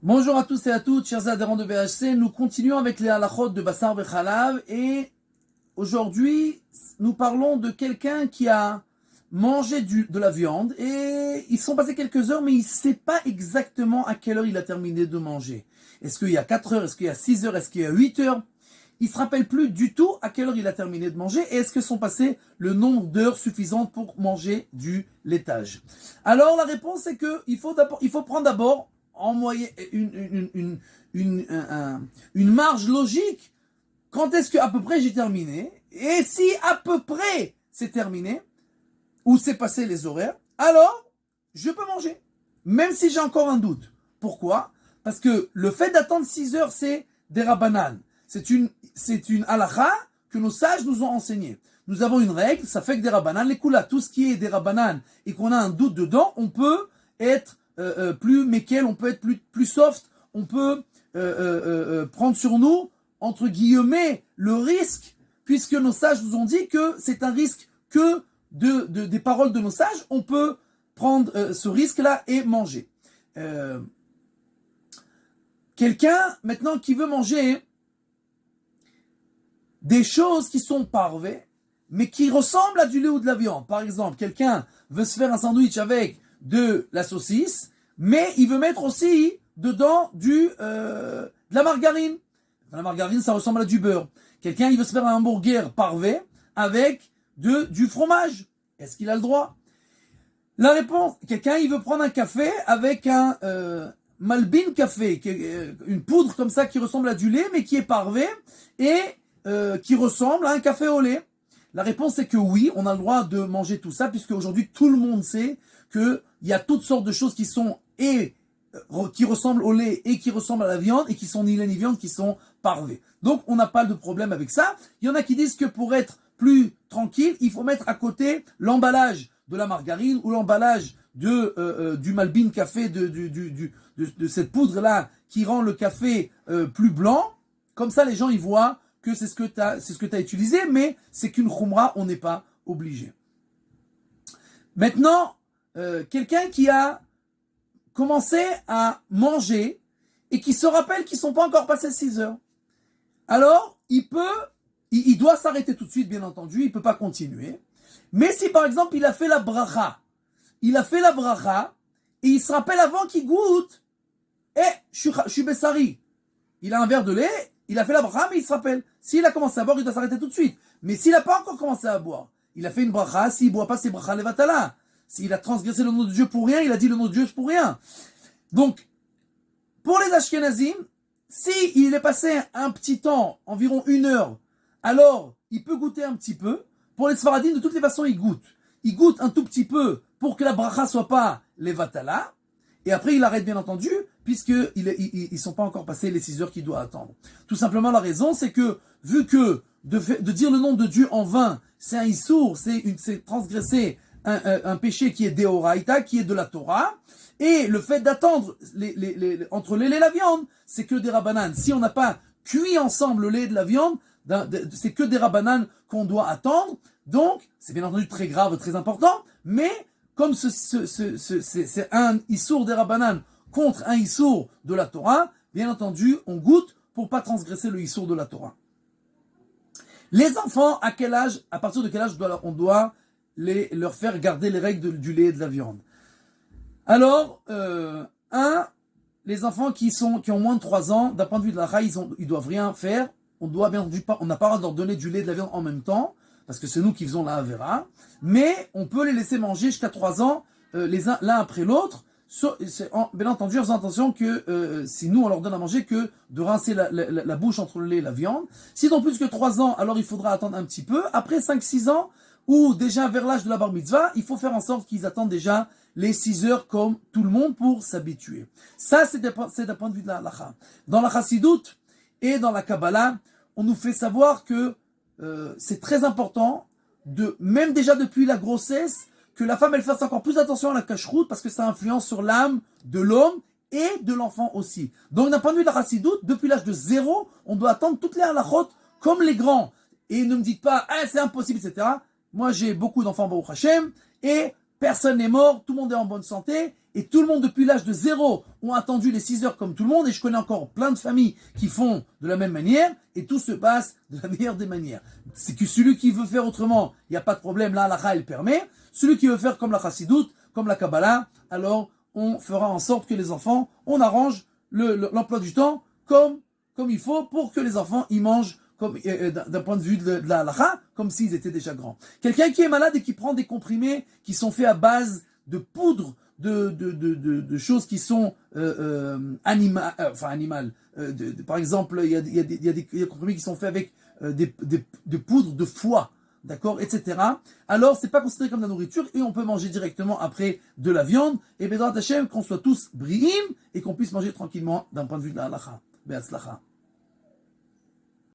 Bonjour à tous et à toutes, chers adhérents de VHC. Nous continuons avec les halachot de Bassar Bechalav et aujourd'hui, nous parlons de quelqu'un qui a mangé de la viande et ils sont passés quelques heures, mais il ne sait pas exactement à quelle heure il a terminé de manger. Est-ce qu'il y a 4 heures, est-ce qu'il y a 6 heures, est-ce qu'il y a 8 heures? Il ne se rappelle plus du tout à quelle heure il a terminé de manger et est-ce que sont passés le nombre d'heures suffisantes pour manger du laitage. Alors la réponse est que il faut prendre d'abord en moyenne une marge logique. Quand est-ce qu'à peu près j'ai terminé? Et si à peu près c'est terminé, ou c'est passé les horaires, alors je peux manger. Même si j'ai encore un doute. Pourquoi? Parce que le fait d'attendre 6 heures, c'est des rabbanan. C'est une halakha que nos sages nous ont enseigné. Nous avons une règle, ça fait que des rabbanan, les koulas, tout ce qui est des rabbanan et qu'on a un doute dedans, on peut être plus méquel, on peut être plus soft, on peut prendre sur nous, entre guillemets, le risque, puisque nos sages nous ont dit que c'est un risque que des paroles de nos sages, on peut prendre ce risque-là et manger. Quelqu'un, maintenant, qui veut manger des choses qui sont parvées, mais qui ressemblent à du lait ou de la viande. Par exemple, quelqu'un veut se faire un sandwich avec de la saucisse, mais il veut mettre aussi dedans de la margarine. La margarine, ça ressemble à du beurre. Quelqu'un, il veut se faire un hamburger parvé avec du fromage. Est-ce qu'il a le droit? La réponse, quelqu'un, il veut prendre un café avec un Malbin café, une poudre comme ça qui ressemble à du lait, mais qui est parvé et qui ressemble à un café au lait. La réponse est que oui, on a le droit de manger tout ça, puisque aujourd'hui tout le monde sait qu'il y a toutes sortes de choses qui sont qui ressemblent au lait et qui ressemblent à la viande et qui sont ni lait ni viande, qui sont parvées. Donc on n'a pas de problème avec ça. Il y en a qui disent que pour être plus tranquille, il faut mettre à côté l'emballage de la margarine ou l'emballage du Malbin café, de cette poudre-là qui rend le café plus blanc. Comme ça, les gens ils voient que c'est ce que tu as utilisé, mais c'est qu'une khumra, on n'est pas obligé. Maintenant, quelqu'un qui a commencé à manger et qui se rappelle qu'ils ne sont pas encore passés 6 heures. Alors, il doit s'arrêter tout de suite, bien entendu, il ne peut pas continuer. Mais si par exemple il a fait la bracha, et il se rappelle avant qu'il goûte, je suis Bessari, il a un verre de lait, il a fait la bracha, mais il se rappelle. S'il a commencé à boire, il doit s'arrêter tout de suite. Mais s'il n'a pas encore commencé à boire, il a fait une bracha, s'il ne boit pas, c'est bracha levatala. S'il a transgressé le nom de Dieu pour rien, il a dit le nom de Dieu pour rien. Donc, pour les Ashkenazim, s'il est passé un petit temps, environ 1 heure, alors il peut goûter un petit peu. Pour les Sfaradim, de toutes les façons, il goûte. Il goûte un tout petit peu pour que la bracha soit pas levatala. Et après, il arrête, bien entendu, puisqu'ils ne sont pas encore passés les 6 heures qu'il doit attendre. Tout simplement, la raison, c'est que, vu que de dire le nom de Dieu en vain, c'est un issour, c'est transgresser un péché qui est deoraita, qui est de la Torah, et le fait d'attendre entre le lait et la viande, c'est que des rabbanan. Si on n'a pas cuit ensemble le lait et de la viande, c'est que des rabbanan qu'on doit attendre. Donc, c'est bien entendu très grave, très important, mais comme c'est un issour des rabbanan contre un issour de la Torah, bien entendu, on goûte pour pas transgresser le issour de la Torah. Les enfants, à quel âge, à partir de quel âge on doit leur faire garder les règles du lait et de la viande? Alors, les enfants qui ont moins de 3 ans, d'un point de vue de la raï, ils doivent rien faire. On n'a pas le droit de leur donner du lait et de la viande en même temps, parce que c'est nous qui faisons la Havera, mais on peut les laisser manger jusqu'à 3 ans, l'un après l'autre, bien entendu en faisant attention que si nous on leur donne à manger, que de rincer la bouche entre le lait et la viande. Si dans plus que 3 ans, alors il faudra attendre un petit peu. Après 5-6 ans, ou déjà vers l'âge de la bar mitzvah, il faut faire en sorte qu'ils attendent déjà les 6 heures comme tout le monde pour s'habituer. Ça, c'est d'un point de vue de la halakha. Dans la chassidoute et dans la Kabbalah, on nous fait savoir que c'est très important, même déjà depuis la grossesse, que la femme elle fasse encore plus attention à la cacheroute parce que ça influence sur l'âme de l'homme et de l'enfant aussi. Donc d'un point de vue de la chassidoute, depuis l'âge de 0, on doit attendre toutes les halachot comme les grands. Et ne me dites pas, c'est impossible, etc. Moi j'ai beaucoup d'enfants Baruch Hashem, et personne n'est mort, tout le monde est en bonne santé, et tout le monde depuis l'âge de 0 ont attendu les 6 heures comme tout le monde, et je connais encore plein de familles qui font de la même manière, et tout se passe de la meilleure des manières. C'est que celui qui veut faire autrement, il n'y a pas de problème, là, la halakha, elle permet. Celui qui veut faire comme la chassidoute, comme la Kabbalah, alors on fera en sorte que les enfants, on arrange l'emploi du temps comme il faut pour que les enfants y mangent comme d'un point de vue de la halakha, comme s'ils étaient déjà grands. Quelqu'un qui est malade et qui prend des comprimés qui sont faits à base de poudre, de choses qui sont animales. Par exemple, il y a des comprimés qui sont faits avec des poudres de foie, d'accord, etc. Alors, c'est pas considéré comme de la nourriture et on peut manger directement après de la viande. Et Bédrat Hashem, qu'on soit tous bri'im et qu'on puisse manger tranquillement d'un point de vue de la halakha. Be'atzlacha.